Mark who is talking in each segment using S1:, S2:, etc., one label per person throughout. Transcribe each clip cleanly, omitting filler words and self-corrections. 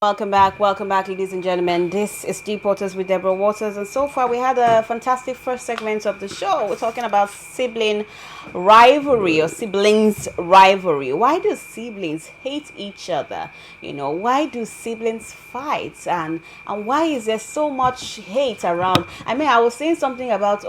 S1: Welcome back, ladies and gentlemen. This is Deep Waters with Deborah Waters, and so far we had a fantastic first segment of the show. We're talking about sibling rivalry or siblings rivalry. Why do siblings hate each other? Why do siblings fight, and why is there so much hate around? I mean, I was saying something about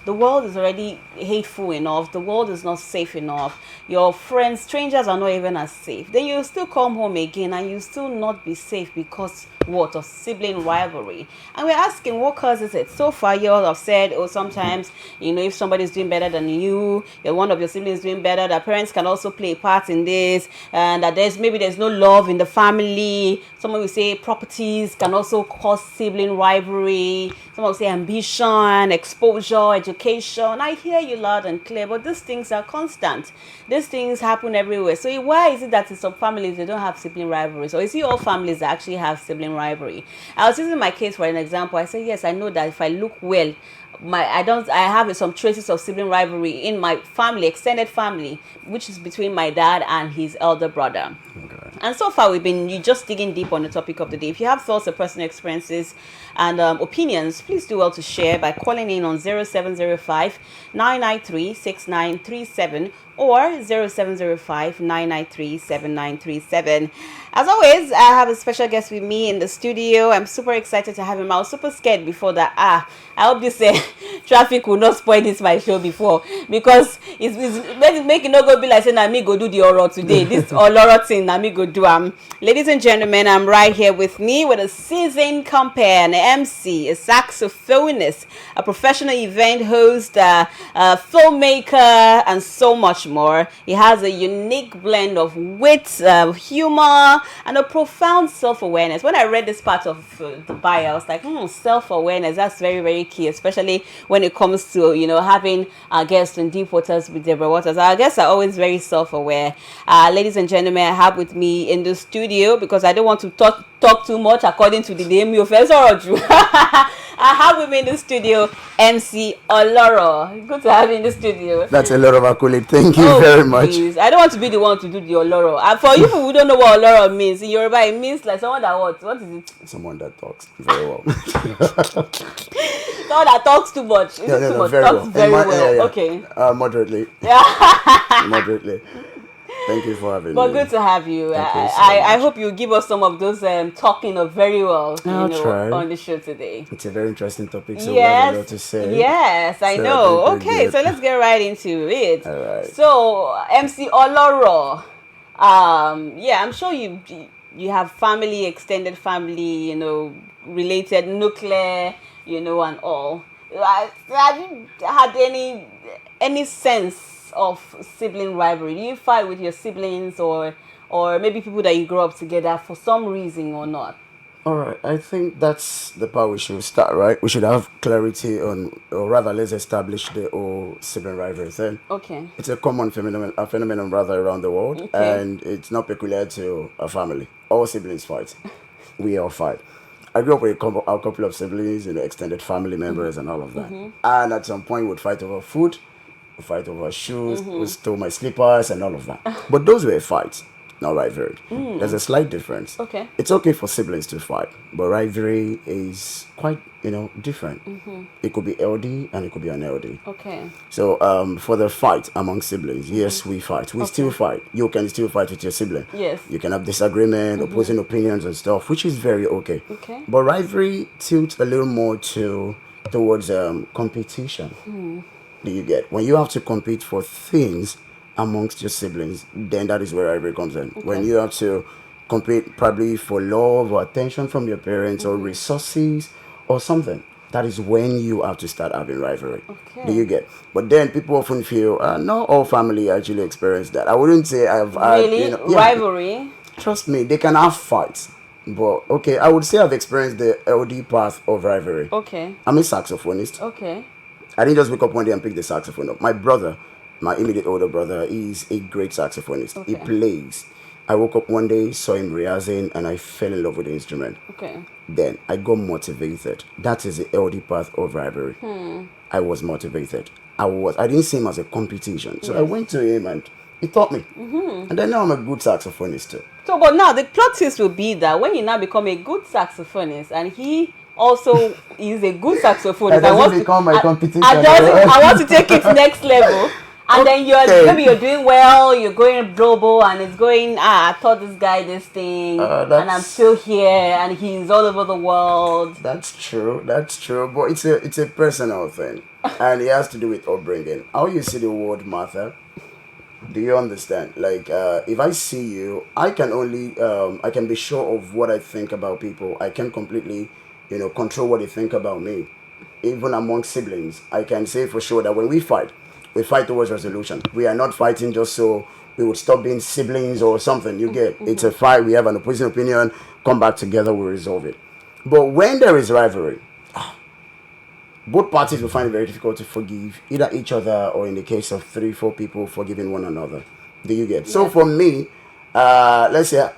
S1: the world is already hateful enough. The world is not safe enough. Your friends, strangers are not even as safe. Then you still come home again, and you still not be safe because what of sibling rivalry. And we're asking what causes it. So far you all have said, sometimes if somebody's doing better than you, one of your siblings doing better, that parents can also play a part in this, and that there's no love in the family. Someone will say properties can also cause sibling rivalry. Someone will say ambition, exposure, education. I hear you loud and clear, but these things are constant. These things happen everywhere. So why is it that in some families they don't have sibling rivalries, or is it all families that actually have sibling rivalry? I was using my case for an example. I said, yes, I know that if I look well, I have some traces of sibling rivalry in my family, extended family, which is between my dad and his elder brother. Okay. And so far you just digging deep on the topic of the day. If you have thoughts or personal experiences and opinions, please do well to share by calling in on 0705 993 6937 or 0705 993 7937. As always, I have a special guest with me in the studio. I'm super excited to have him. I was super scared before that. I hope this traffic will not spoil this my show before, because it's make it not go be like saying me go do the oral today. This oral thing me go do. Ladies and gentlemen, I'm right here with me with a seasoned compere, an MC, a saxophonist, a professional event host, a filmmaker, and so much more. He has a unique blend of wit, humor, and a profound self-awareness. When I read this part of the bio, I was like, self-awareness, that's very, very key, especially when it comes to, having our guests in Deep Waters with Deborah Waters. Our guests are always very self-aware. Ladies and gentlemen, I have with me in the studio, because I don't want to talk too much according to the name of I have with me in the studio MC Oloro. Good to have you in the studio.
S2: That's a lot of accolade. Thank you very much.
S1: Please. I don't want to be the one to do the Oloro. And for you who don't know what Oloro means, in Yoruba it means like someone that what is it?
S2: Someone that talks very well.
S1: Someone that talks too much. Is it too much?
S2: Very
S1: talks
S2: well.
S1: very well.
S2: Yeah.
S1: Okay.
S2: Moderately. Moderately. Thank you for having me.
S1: But good to have you. I hope you give us some of those talking of very well on the show today.
S2: It's a very interesting topic, so we have a lot to say.
S1: Yes, I know. Okay, so let's get right into it.
S2: All right.
S1: So, MC Oloro, I'm sure you have family, extended family, related, nuclear, and all. Have you had any sense of sibling rivalry? Do you fight with your siblings or maybe people that you grow up together for some reason or not?
S2: All right, I think that's the part we should start, right? We should have clarity on, or rather, let's establish the whole sibling rivalry thing.
S1: Okay.
S2: It's a common phenomenon rather around the world, and it's not peculiar to a family. All siblings fight. We all fight. I grew up with a couple of siblings, extended family members and all of that. And at some point, we'd fight over food, we'd fight over shoes, we stole my slippers and all of that. But those were fights, not rivalry. There's a slight difference.
S1: Okay.
S2: It's okay for siblings to fight, but rivalry is quite, different. It could be LD and it could be unLD.
S1: Okay.
S2: So for the fight among siblings, yes, we fight. We still fight. You can still fight with your sibling.
S1: Yes.
S2: You can have disagreement, opposing opinions and stuff, which is very okay.
S1: Okay.
S2: But rivalry tilts a little more towards competition. Do you get? When you have to compete for things amongst your siblings, then that is where rivalry comes in. Okay. When you have to compete probably for love or attention from your parents or resources or something, that is when you have to start having rivalry.
S1: Okay.
S2: Do you get? But then people often feel, not all family actually experience that. I wouldn't say I've had,
S1: really? Rivalry?
S2: Trust me, they can have fights. But, okay, I would say I've experienced the LD path of rivalry.
S1: Okay.
S2: I'm a saxophonist.
S1: Okay.
S2: I didn't just wake up one day and pick the saxophone up. My brother, my immediate older brother, is a great saxophonist. Okay. He plays. I woke up one day, saw him rehearsing, and I fell in love with the instrument.
S1: Okay.
S2: Then I got motivated. That is the LD path of rivalry. I was motivated. I didn't see him as a competition. So I went to him and He taught me. And then now I'm a good saxophonist too.
S1: So, but now the plot twist will be that when you now become a good saxophonist, and he also is a good saxophonist,
S2: That doesn't become my competition.
S1: I want to take it next level. And then maybe you're doing well, you're going global, and it's going, I taught this guy this thing, and I'm still here, and he's all over the world.
S2: That's true, but it's a personal thing, and it has to do with upbringing. How you see the word Martha, do you understand? Like, if I see you, I can only, I can be sure of what I think about people. I can completely, control what they think about me. Even among siblings, I can say for sure that when we fight towards resolution. We are not fighting just so we would stop being siblings or something. You get it's a fight. We have an opposing opinion. Come back together. We resolve it. But when there is rivalry, both parties will find it very difficult to forgive either each other or, in the case of 3-4 people, forgiving one another. Do you get? So for me, let's say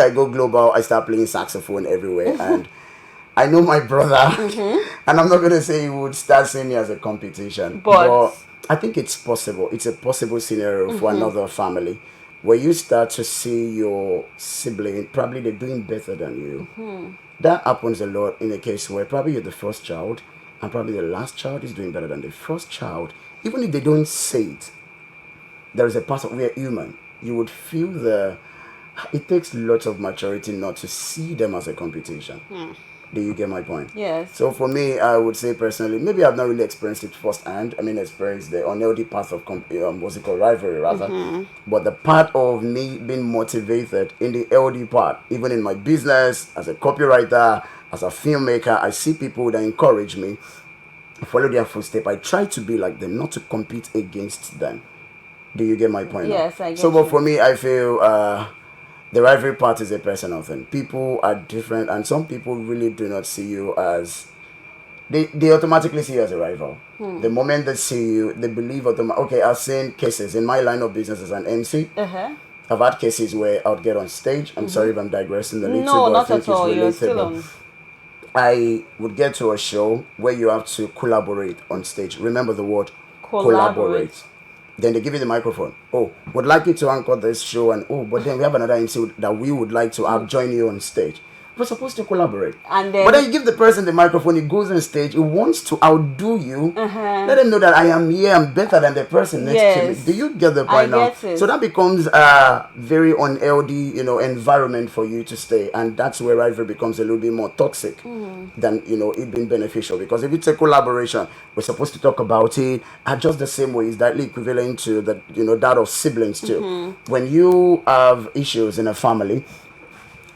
S2: I go global. I start playing saxophone everywhere and I know my brother, and I'm not going to say he would start seeing me as a competition, but I think it's possible. It's a possible scenario for another family where you start to see your sibling, probably they're doing better than you. That happens a lot in a case where probably you're the first child and probably the last child is doing better than the first child. Even if they don't say it, there is a part of, we're human. You would feel it takes lots of maturity not to see them as a competition. Do you get my point?
S1: Yes.
S2: So for me, I would say personally, maybe I've not really experienced it firsthand. I mean, experienced the unhealthy path of what's it called, rivalry rather. But the part of me being motivated in the healthy part, even in my business, as a copywriter, as a filmmaker, I see people that encourage me, follow their footsteps. I try to be like them, not to compete against them. Do you get my point?
S1: Yes, I get
S2: So, but
S1: you.
S2: for me, I feel the rivalry part is a personal thing. People are different, and some people really do not see you as they automatically see you as a rival. The moment they see you, they believe okay, I've seen cases in my line of business as an MC. I've had cases where I would get on stage. I'm sorry if I'm digressing a little,
S1: No,
S2: but
S1: not
S2: I think
S1: at all.
S2: it's
S1: You're still
S2: relatable.
S1: on.
S2: I would get to a show where you have to collaborate on stage. Remember the word
S1: Collaborate.
S2: Then they give you the microphone. Oh, would like you to anchor this show, and but then we have another MC that we would like to have join you on stage. We're supposed to collaborate.
S1: And then,
S2: but then you give the person the microphone, he goes on stage, he wants to outdo you. Let them know that I am here, I'm better than the person next to me. Do you get the point now?
S1: Get it.
S2: So that becomes a very unhealthy, environment for you to stay. And that's where rivalry becomes a little bit more toxic than, it being beneficial. Because if it's a collaboration, we're supposed to talk about it. And just the same way, it's directly equivalent to the, that of siblings too. When you have issues in a family,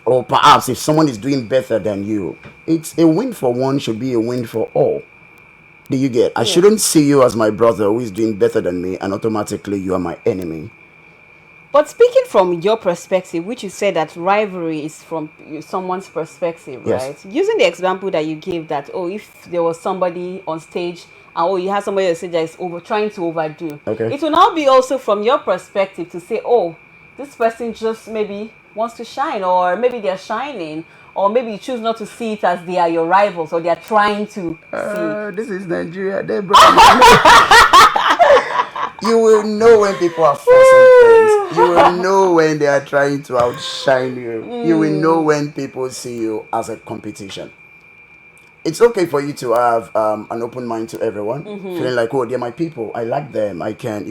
S2: or perhaps if someone is doing better than you, it's a win for one should be a win for all. Do you get? I shouldn't see you as my brother who is doing better than me and automatically you are my enemy.
S1: But speaking from your perspective, which you said that rivalry is from someone's perspective, right? Using the example that you gave that, if there was somebody on stage and you have somebody on stage that is trying to overdo, it will now be also from your perspective to say, this person just maybe wants to shine, or maybe they're shining, or maybe you choose not to see it as they are your rivals or they're trying to see.
S2: This is Nigeria. You will know when people are forcing things. You will know when they are trying to outshine you. You will know when people see you as a competition. It's okay for you to have an open mind to everyone, feeling like, they're my people. I like them. I can,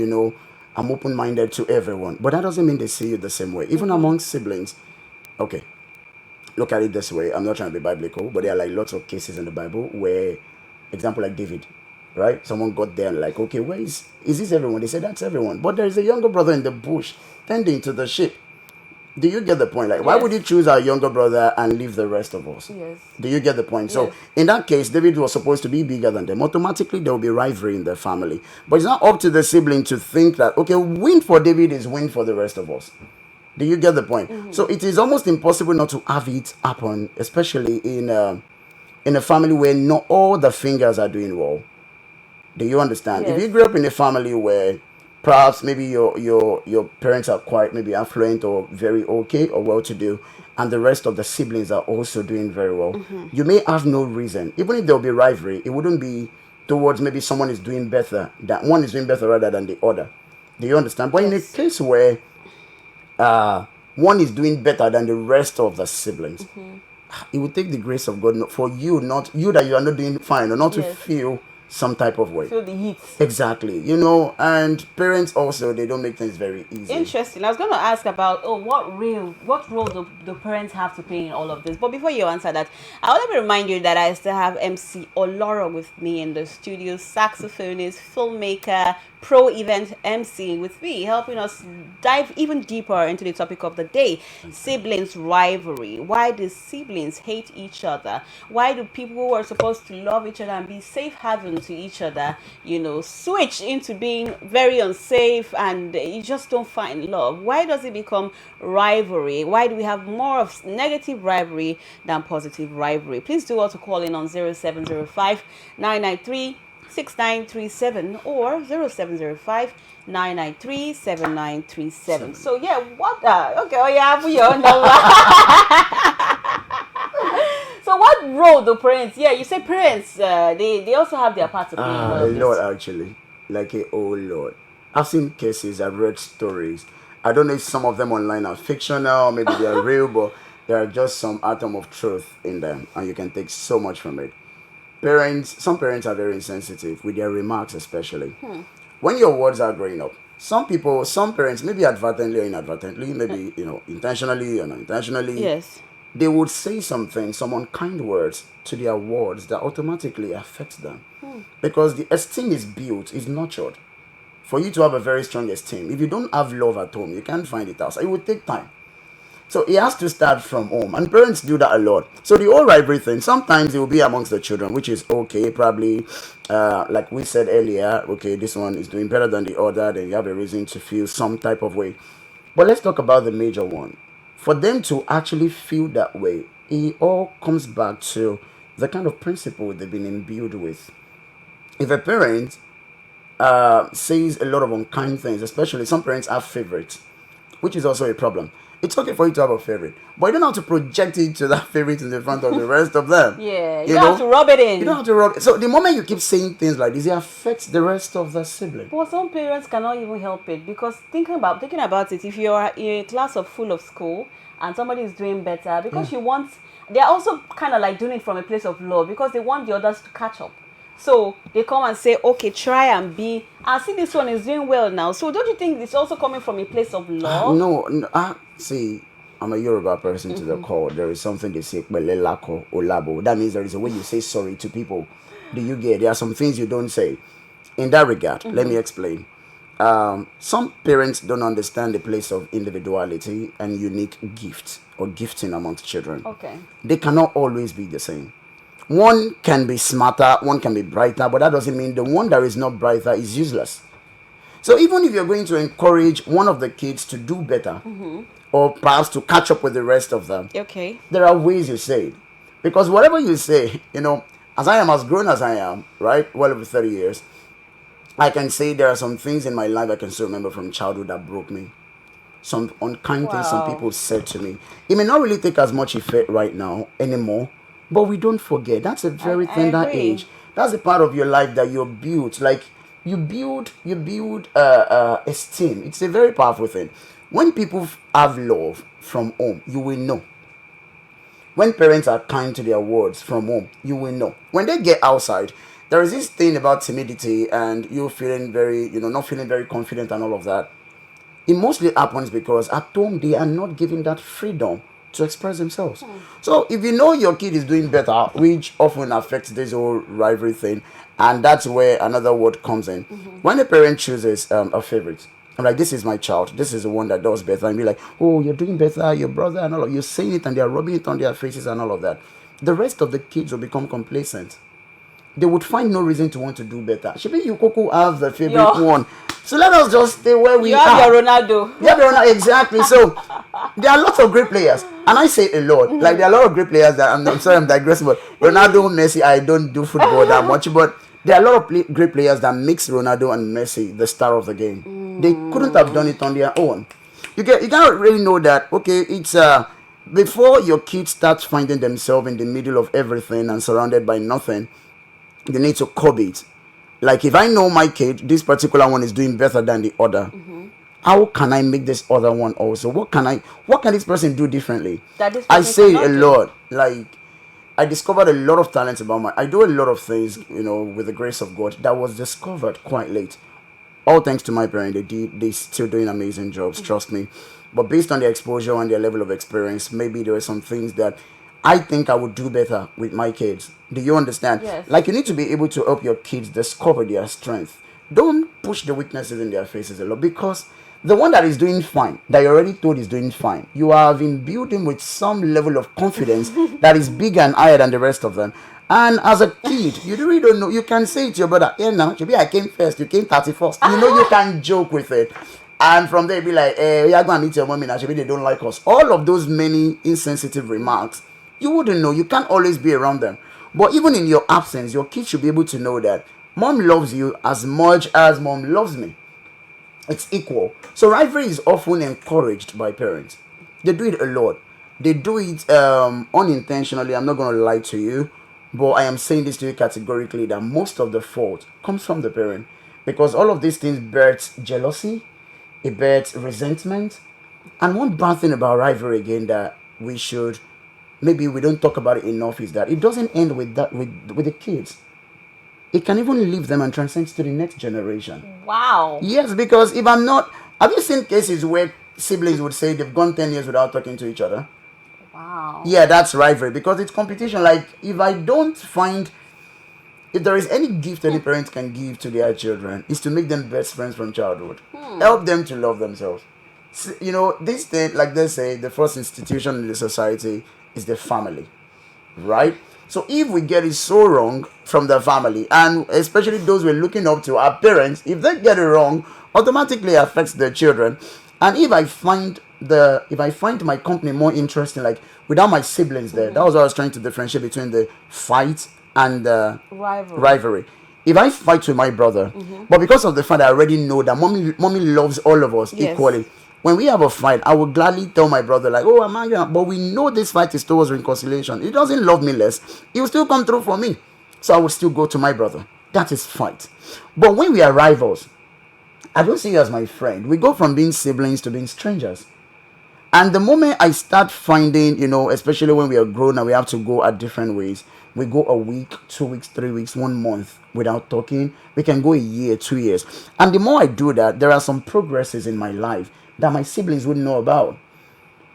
S2: I'm open-minded to everyone. But that doesn't mean they see you the same way. Even among siblings, okay, look at it this way. I'm not trying to be biblical, but there are like lots of cases in the Bible where, example like David, right? Someone got there and like, okay, where is this everyone? They said, that's everyone. But there is a younger brother in the bush tending to the sheep. Do you get the point? Like, why would you choose our younger brother and leave the rest of us?
S1: Yes.
S2: Do you get the point? So, in that case, David was supposed to be bigger than them. Automatically, there will be rivalry in the family. But it's not up to the sibling to think that, okay, win for David is win for the rest of us. Do you get the point? So, it is almost impossible not to have it happen, especially in a family where not all the fingers are doing well. Do you understand? If you grew up in a family where perhaps maybe your parents are quite maybe affluent or very okay or well-to-do, and the rest of the siblings are also doing very well, you may have no reason. Even if there will be rivalry, it wouldn't be towards maybe someone is doing better, that one is doing better rather than the other. Do you understand? But in a
S1: Yes.
S2: case where one is doing better than the rest of the siblings, it would take the grace of God for you, not you, that you are not doing fine, or not to
S1: Yes.
S2: feel some type of way.
S1: Feel the heat.
S2: Exactly. And parents also, they don't make things very easy.
S1: Interesting. I was going to ask about what role do parents have to play in all of this. But before you answer that, I want to remind you that I still have MC Oloro with me in the studio, saxophonist, filmmaker, pro event MC with me, helping us dive even deeper into the topic of the day: siblings rivalry. Why do siblings hate each other? Why do people who are supposed to love each other and be safe haven to each other, switch into being very unsafe, and you just don't find love? Why does it become rivalry? Why do we have more of negative rivalry than positive rivalry? Please do also call in on 0705 993 6937 or 0705 993 7937. So yeah, what okay, oh yeah, we all know. So what role do parents? Yeah, you say parents. They also have their part to play in all
S2: A
S1: of
S2: lot,
S1: this.
S2: actually. Like a whole lot. I've seen cases, I've read stories. I don't know if some of them online are fictional, maybe they are real, but there are just some atom of truth in them, and you can take so much from it. Some parents are very insensitive with their remarks, especially when your words are growing up. Some parents, maybe advertently or inadvertently, maybe intentionally or unintentionally,
S1: Yes.
S2: they would say something, some unkind words to their words that automatically affects them, because the esteem is built, is nurtured. For you to have a very strong esteem, if you don't have love at home, you can't find it outside. It would take time. So it has to start from home, and parents do that a lot. So the whole rivalry thing, sometimes it will be amongst the children, which is okay. Probably, like we said earlier, okay, this one is doing better than the other. Then you have a reason to feel some type of way. But let's talk about the major one. For them to actually feel that way, it all comes back to the kind of principle they've been imbued with. If a parent says a lot of unkind things, especially some parents have favorites, which is also a problem. It's okay for you to have a favorite, but you don't have to project it to that favorite in the front of the rest of them.
S1: Yeah, you don't have to rub it
S2: You don't
S1: in.
S2: have to rub. So the moment you keep saying things like this, it affects the rest of the sibling.
S1: But some parents cannot even help it, because thinking about it, if you are in a class of full of school and somebody is doing better, because you want, they are also kind of like doing it from a place of love, because they want the others to catch up. So they come and say, okay, try and be. I see this one is doing well now. So don't you think it's also coming from a place of love?
S2: No, no see, I'm a Yoruba person to the core. There is something they say, "Pelelako olabo." That means there is a way you say sorry to people. Do you get? There are some things you don't say. In that regard, let me explain. Some parents don't understand the place of individuality and unique gifts or gifting amongst children.
S1: Okay.
S2: They cannot always be the same. One can be smarter, one can be brighter, but that doesn't mean the one that is not brighter is useless. So even if you're going to encourage one of the kids to do better, or perhaps to catch up with the rest of them,
S1: Okay.
S2: there are ways you say it. Because whatever you say, as I am as grown as I am, right, well over 30 years, I can say there are some things in my life I can still remember from childhood that broke me. Some unkind things some
S1: Wow.
S2: people said to me. It may not really take as much effect right now anymore, but we don't forget. That's a very
S1: I
S2: tender
S1: agree.
S2: age. That's a part of your life that you're built. Like you build esteem. It's a very powerful thing. When people have love from home, you will know. When parents are kind to their words from home, you will know. When they get outside, there is this thing about timidity and you feeling very, not feeling very confident and all of that. It mostly happens because at home they are not given that freedom to express themselves. So if you know your kid is doing better, which often affects this whole rivalry thing, and that's where another word comes in. When a parent chooses a favorite, I'm like, this is my child, this is the one that does better, and be like, oh, you're doing better, your brother, and all of you're saying it, and they're rubbing it on their faces and all of that. The rest of the kids will become complacent. They would find no reason to want to do better. Should you Coco have the favorite
S1: Your,
S2: one? So let us just stay where we
S1: you have
S2: are.
S1: your Ronaldo.
S2: Yeah, exactly. So there are lots of great players, and I say a lot. Like there are a lot of great players that I'm sorry I'm digressing, but Ronaldo, Messi. I don't do football that much, but there are a lot of great players that makes Ronaldo and Messi the star of the game. They couldn't have done it on their own. You cannot really know that. Okay, it's before your kids start finding themselves in the middle of everything and surrounded by nothing, you need to curb it. Like if I know my kid, this particular one is doing better than the other, how can I make this other one also? What can this person do differently?
S1: That this
S2: I
S1: person
S2: say a
S1: cannot do.
S2: lot. Like I discovered a lot of talents about I do a lot of things, with the grace of God that was discovered quite late. All thanks to my parents, they still doing amazing jobs, trust me. But based on their exposure and their level of experience, maybe there are some things that I think I would do better with my kids. Do you understand?
S1: Yes.
S2: Like you need to be able to help your kids discover their strength. Don't push the weaknesses in their faces a lot, because the one that is doing fine, that you already told is doing fine, you have imbued him with some level of confidence that is bigger and higher than the rest of them. And as a kid, you really don't know. You can say to your brother, "Here now, maybe I came first, you came 31st." You can joke with it. And from there, be like, "We are going to meet your mommy now. Maybe they don't like us." All of those many insensitive remarks, you wouldn't know. You can't always be around them. But even in your absence, your kids should be able to know that mom loves you as much as mom loves me. It's equal. So rivalry is often encouraged by parents. They do it a lot. They do it unintentionally. I'm not going to lie to you, but I am saying this to you categorically that most of the fault comes from the parent, because all of these things birth jealousy, it births resentment. And one bad thing about rivalry again that maybe we don't talk about it enough is that it doesn't end with that with the kids. It can even leave them and transcend to the next generation.
S1: Wow.
S2: Yes, because if I'm not, have you seen cases where siblings would say they've gone 10 years without talking to each other?
S1: Wow.
S2: Yeah, that's rivalry, because it's competition. Like if there is any gift any parent can give to their children, is to make them best friends from childhood. Help them to love themselves. This thing, like they say, the first institution in the society is the family, right? So if we get it so wrong from the family, and especially those we're looking up to, our parents, if they get it wrong, automatically affects their children. And if I find my company more interesting, like without my siblings there, that was what I was trying to differentiate between the fight and the
S1: Rivalry.
S2: rivalry. If I fight with my brother, but because of the fact that I already know that mommy loves all of us
S1: Yes.
S2: equally, when we have a fight, I will gladly tell my brother, like, "Oh, I'm angry," but we know this fight is towards reconciliation. He doesn't love me less. He will still come through for me. So I will still go to my brother. That is fight. But when we are rivals, I don't see you as my friend. We go from being siblings to being strangers. And the moment I start finding, especially when we are grown and we have to go at different ways, we go a week, 2 weeks, 3 weeks, 1 month without talking. We can go a year, 2 years. And the more I do that, there are some progresses in my life that my siblings wouldn't know about.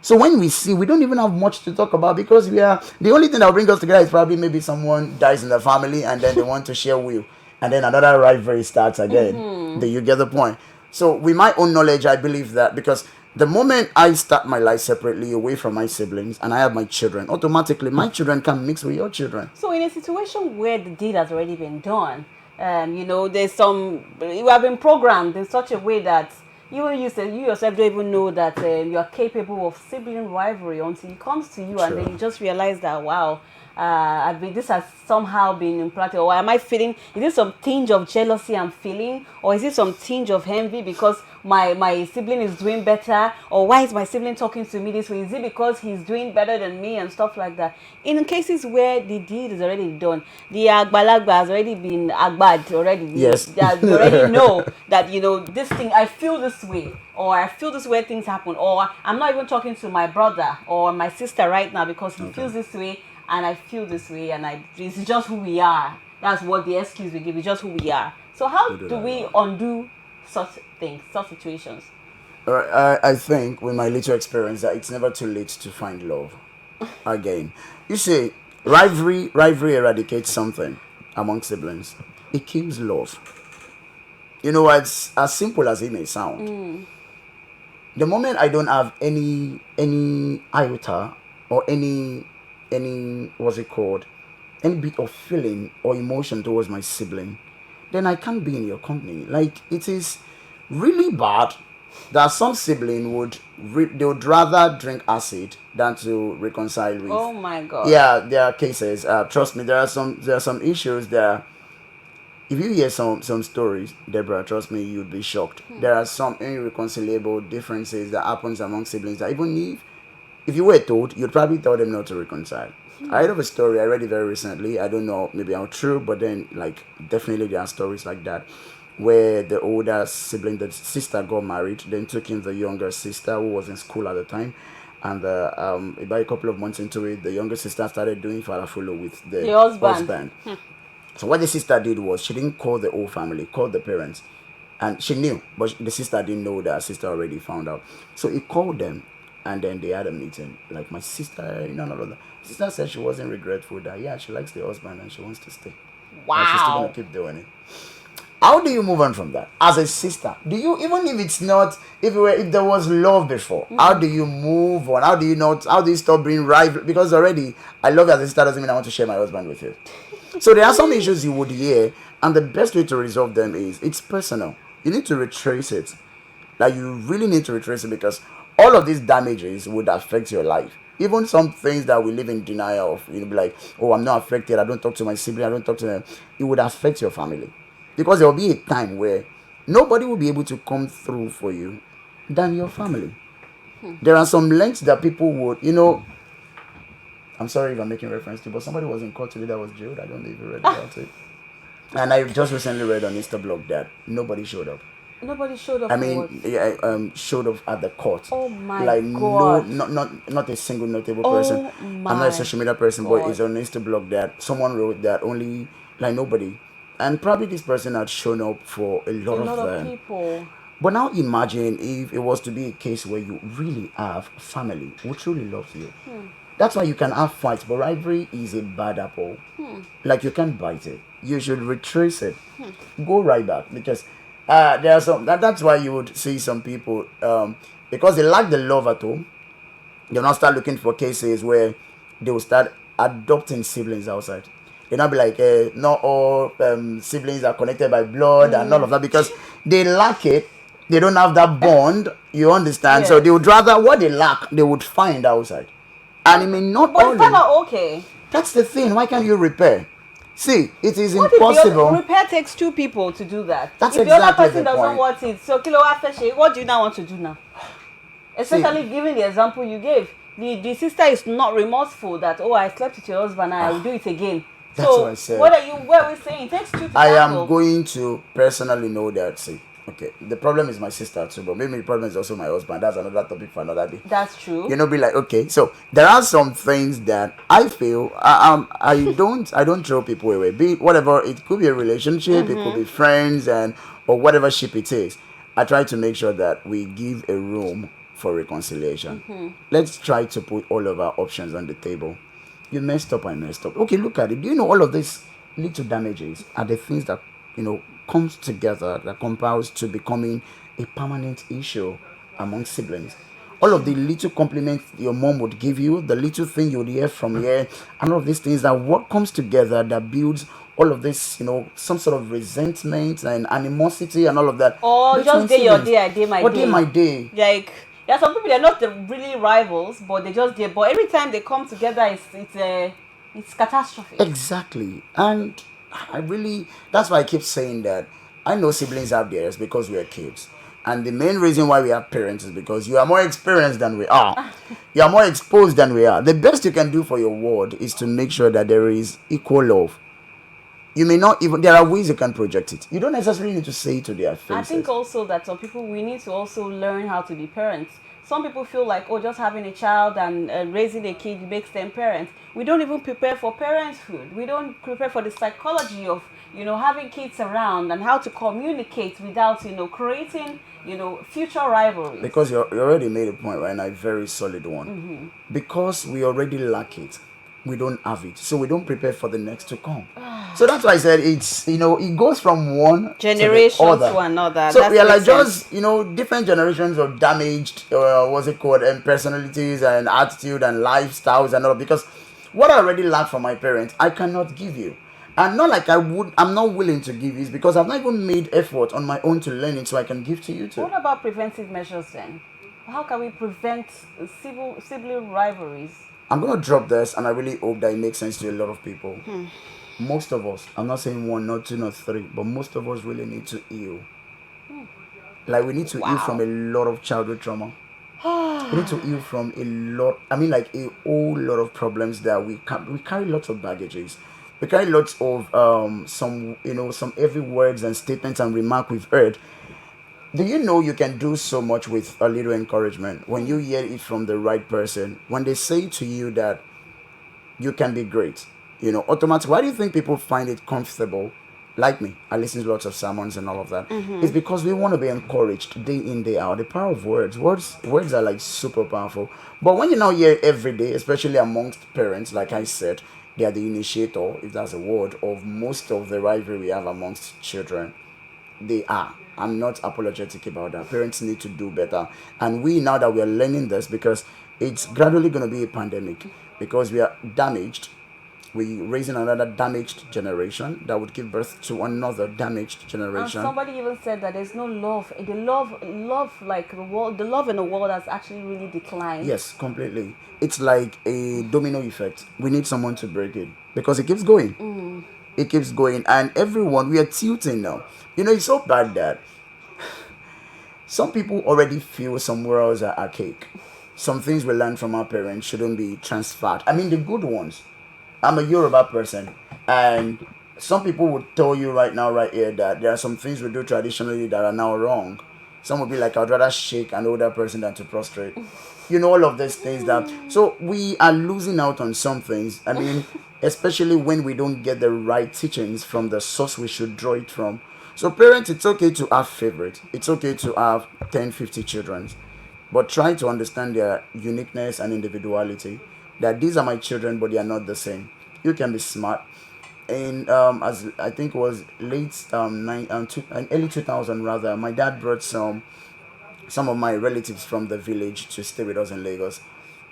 S2: So when we see, we don't even have much to talk about, because the only thing that will bring us together is probably maybe someone dies in the family and then they want to share will. And then another rivalry starts again. Do you get the point? So with my own knowledge, I believe that, because the moment I start my life separately away from my siblings and I have my children, automatically my children can mix with your children.
S1: So in a situation where the deed has already been done, there's you have been programmed in such a way that you yourself don't even know that you are capable of sibling rivalry until it comes to you, and then you just realize that, wow, this has somehow been implanted. Or am I feeling, is it some tinge of jealousy I'm feeling, or is it some tinge of envy because my sibling is doing better? Or why is my sibling talking to me this way? Is it because he's doing better than me and stuff like that? In cases where the deed is already done, the agbalagba has already been agbad already.
S2: Yes.
S1: You already know that, this thing, I feel this way, or I feel this way things happen, or I'm not even talking to my brother or my sister right now because he feels this way and I feel this way, and it's just who we are. That's what the excuse we give. It's just who we are. So how do we undo such things, such situations?
S2: I think with my little experience that it's never too late to find love again. You see, rivalry eradicates something among siblings. It kills love. It's as simple as it may sound. The moment I don't have any iota or any what's it called, any bit of feeling or emotion towards my sibling, then I can't be in your company. Like, it is really bad that some sibling they would rather drink acid than to reconcile with.
S1: Oh my God.
S2: Yeah, there are cases. Trust me, there are some issues there. If you hear some stories, Deborah, trust me, you'd be shocked. There are some irreconcilable differences that happens among siblings that even if you were told, you'd probably tell them not to reconcile. I heard of a story. I read it very recently. I don't know, maybe how true, but then like definitely there are stories like that, where the older sibling, the sister got married, then took in the younger sister who was in school at the time, and about a couple of months into it, the younger sister started doing follow with the
S1: The husband.
S2: husband. So what the sister did was she didn't call the whole family, called the parents, and she knew, but the sister didn't know that her sister already found out. So he called them, and then they had a meeting. Like my sister, all of that. Sister said she wasn't regretful that yeah she likes the husband and she wants to stay. And she's still gonna
S1: Wow.
S2: keep doing it. How do you move on from that as a sister? Do you, even if it's not, if there was love before, how do you move on? How do you not? How do you stop being rival? Because already I love you as a sister doesn't mean I want to share my husband with you. So there are some issues you would hear, and the best way to resolve them is it's personal. You need to retrace it. Like you really need to retrace it because all of these damages would affect your life. Even some things that we live in denial of, be like, oh, I'm not affected. I don't talk to my sibling. I don't talk to them. It would affect your family because there will be a time where nobody will be able to come through for you than your family. There are some lengths that people would, I'm sorry if I'm making reference to, but somebody was in court today that was jailed. I don't know if you read about it. And I just recently read on Instablog that nobody showed up.
S1: Nobody showed up.
S2: I
S1: for
S2: mean,
S1: what?
S2: yeah, showed up at the court.
S1: Oh my
S2: like
S1: God.
S2: no, not a single notable
S1: Oh
S2: person. I'm not a
S1: my
S2: social media person, but
S1: God.
S2: it's on Instablog that someone wrote that only like nobody, and probably this person had shown up for a lot
S1: A
S2: of
S1: lot of
S2: them.
S1: people.
S2: But now imagine if it was to be a case where you really have family who truly loves you. That's why you can have fights, but rivalry is a bad apple. Like you can't bite it. You should retrace it. Go right back because there are some. That's why you would see some people because they lack the love at home. They'll not start looking for cases where they will start adopting siblings outside. They'll not be like, not all siblings are connected by blood and all of that because they lack it. They don't have that bond. You understand? So
S1: Yes.
S2: they would rather what they lack, they would find outside. And it may not
S1: But it's
S2: always.
S1: not okay.
S2: That's the thing. Why can't you repair? See, it is
S1: What if the
S2: impossible.
S1: repair takes two people to do that?
S2: That's
S1: if the other
S2: exactly
S1: person
S2: the
S1: doesn't
S2: point.
S1: want it, so kilo after what do you now want to do now? Especially given the example you gave. The sister is not remorseful that I slept with your husband and I will do it again.
S2: That's
S1: So
S2: what I said.
S1: what are we saying? It takes two to
S2: I
S1: tango.
S2: am going to personally know that. See, okay, the problem is my sister too, but maybe the problem is also my husband. That's another topic for another day.
S1: That's true.
S2: Be like, okay, so there are some things that I feel I don't throw people away. Be it whatever, it could be a relationship, it could be friends, and or whatever ship it is. I try to make sure that we give a room for reconciliation. Let's try to put all of our options on the table. You messed up, I messed up. Okay, look at it. Do you know all of these little damages are the things that comes together that compiles to becoming a permanent issue among siblings? All of the little compliments your mom would give you, the little thing you would hear from here, and all of these things that what comes together that builds all of this, some sort of resentment and animosity and all of that.
S1: Or
S2: Between
S1: just day your
S2: siblings.
S1: day, I day my
S2: Or
S1: day.
S2: day my day.
S1: Like some people they're not really rivals, but they just but every time they come together, it's catastrophe.
S2: Exactly. And that's why I keep saying that I know siblings have theirs because we are kids. And the main reason why we have parents is because you are more experienced than we are. You are more exposed than we are. The best you can do for your ward is to make sure that there is equal love. You may not even, there are ways you can project it. You don't necessarily need to say it to their faces.
S1: I think also that some people, we need to also learn how to be parents. Some people feel like, just having a child and raising a kid makes them parents. We don't even prepare for parenthood. We don't prepare for the psychology of, having kids around and how to communicate without, creating, future rivalries.
S2: Because you already made a point, right? And a very solid one. Because we already lack it. We don't have it, so we don't prepare for the next to come. So that's why I said it's it goes from one
S1: generation
S2: to, the other.
S1: to another.
S2: So we are like just different generations of damaged what's it called, and personalities and attitude and lifestyles and all. Because what I already lack from my parents, I cannot give you, and not like I'm not willing to give you, because I've not even made effort on my own to learn it, so I can give to you too.
S1: What about preventive measures then? How can we prevent sibling rivalries?
S2: I'm going to drop this, and I really hope that it makes sense to a lot of people. Most of us, I'm not saying one, not two, not three, but most of us really need to heal. Like, we need to heal from a lot of childhood trauma. We need to heal from a lot. I mean, like a whole lot of problems that we carry lots of baggages. We carry lots of some some heavy words and statements and remark we've heard. Do you know you can do so much with a little encouragement when you hear it from the right person? When they say to you that you can be great. Automatically, why do you think people find it comfortable? Like me, I listen to lots of sermons and all of that. It's because we want to be encouraged day in, day out. The power of words are like super powerful. But when you now hear every day, especially amongst parents, like I said, they are the initiator, if that's a word, of most of the rivalry we have amongst children. They are. I'm not apologetic about that. Parents need to do better. And we, now that we are learning this, because it's gradually going to be a pandemic, because we are damaged, we raising another damaged generation that would give birth to another damaged
S1: And
S2: generation.
S1: somebody even said that there's no love. The love, like the world, the love in the world has actually really declined.
S2: Yes, completely. It's like a domino effect. We need someone to break it because it keeps going. It keeps going, and everyone, we are tilting now. It's so bad that some people already feel some morals are archaic. Some things we learn from our parents shouldn't be transferred. I mean, the good ones. I'm a Yoruba person, and some people would tell you right now, right here, that there are some things we do traditionally that are now wrong. Some would be like, I'd rather shake an older person than to prostrate. All of these things that. So we are losing out on some things. I mean, especially when we don't get the right teachings from the source we should draw it from. So, parents, it's okay to have favorites. It's okay to have 10, 50 children. But try to understand their uniqueness and individuality. That these are my children, but they are not the same. You can be smart. And as I think it was late early 2000 rather, my dad brought some of my relatives from the village to stay with us in Lagos.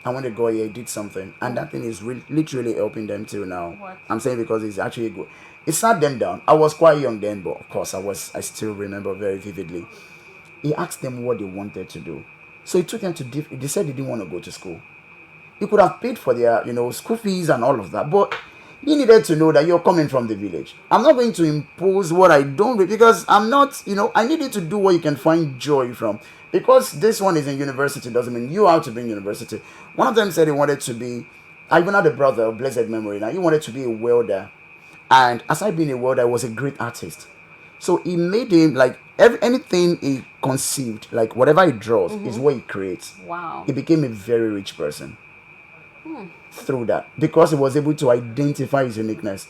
S2: And when they go here, he did something, and that thing is literally helping them till now.
S1: What?
S2: I'm saying because it's actually good. It sat them down. I was quite young then, but of course I still remember very vividly. He asked them what they wanted to do, so he took them to. They said they didn't want to go to school. He could have paid for their school fees and all of that, but he needed to know that you're coming from the village. I'm not going to impose what I don't because I'm not. I need you to do what you can find joy from. Because this one is in university doesn't mean you have to be in university. One of them said he wanted to be. I even had a brother of blessed memory. Now he wanted to be a welder, and aside being a welder, he was a great artist. So he made him like anything he conceived, like whatever he draws, is what he creates.
S1: Wow.
S2: He became a very rich person through that because he was able to identify his uniqueness.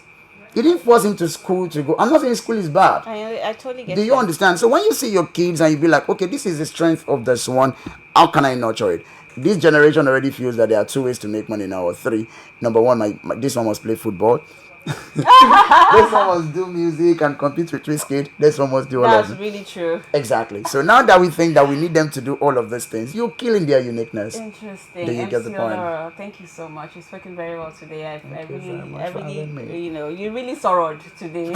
S2: He didn't force him to school to go. I'm not saying school is bad.
S1: I totally get
S2: Do you
S1: that.
S2: understand? So when you see your kids and you be like, okay, this is the strength of this one, how can I nurture it? This generation already feels that there are two ways to make money now, or three. Number one, this one must play football. This one must do music and compete with Wizkid. This one must do all of
S1: That's
S2: them.
S1: really true.
S2: Exactly. So now that we think that we need them to do all of these things, you're killing their uniqueness.
S1: Interesting.
S2: Do you get the
S1: MC
S2: point?
S1: Olora, thank you so much. You've spoken very well today. I
S2: you very much for having me.
S1: you really sorrowed today.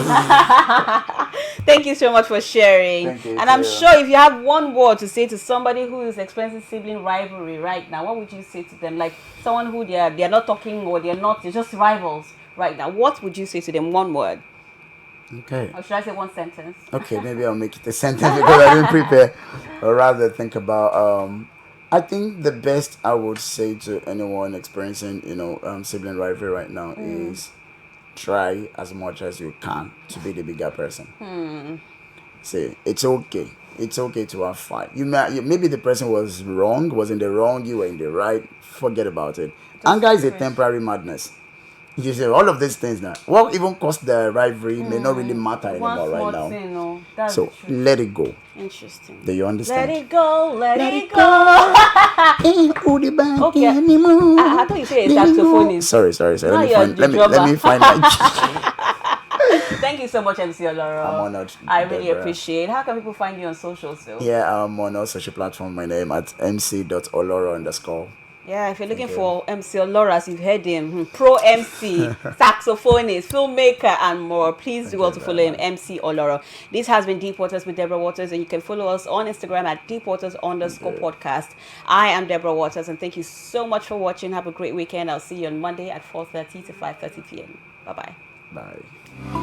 S1: Thank you so much for sharing.
S2: Thank you,
S1: And I'm
S2: too.
S1: sure if you have one word to say to somebody who is experiencing sibling rivalry right now, what would you say to them? Like someone who they're not talking or they're just rivals right now. What would you say to them? One word.
S2: Okay.
S1: Or should I say one sentence?
S2: Okay, maybe I'll make it a sentence because I didn't prepare. Or rather think about I think the best I would say to anyone experiencing, sibling rivalry right now is try as much as you can to be the bigger person. Say it's okay. It's okay to have fight. Maybe the person was in the wrong, you were in the right. Forget about it. Anger is a temporary madness. You see, all of these things now. What even caused the rivalry may not really matter anymore right now.
S1: Thing, no. That's
S2: So
S1: the truth.
S2: let it go.
S1: Interesting.
S2: Do you understand?
S1: Let it go, let it go.
S2: Ain't hold it back
S1: Okay.
S2: anymore.
S1: I thought you said a saxophonist.
S2: Sorry.
S1: Now
S2: Let
S1: you're
S2: me
S1: the
S2: find. Let me find my.
S1: Thank you so much, MC Olora.
S2: I'm honored,
S1: I really
S2: Deborah.
S1: appreciate. How can people find you on socials though?
S2: Yeah, I'm on all social platforms. My name at mc.oloro_.
S1: Yeah, if you're looking
S2: you.
S1: for MC Olora, as you've heard him, pro MC, saxophonist, filmmaker, and more, please do
S2: you
S1: well to
S2: very
S1: follow him,
S2: much.
S1: MC Olora. This has been Deep Waters with Deborah Waters, and you can follow us on Instagram at deepwaters_podcast. I am Deborah Waters, and thank you so much for watching. Have a great weekend. I'll see you on Monday at 4:30 to 5:30 p.m. Bye-bye.
S2: Bye.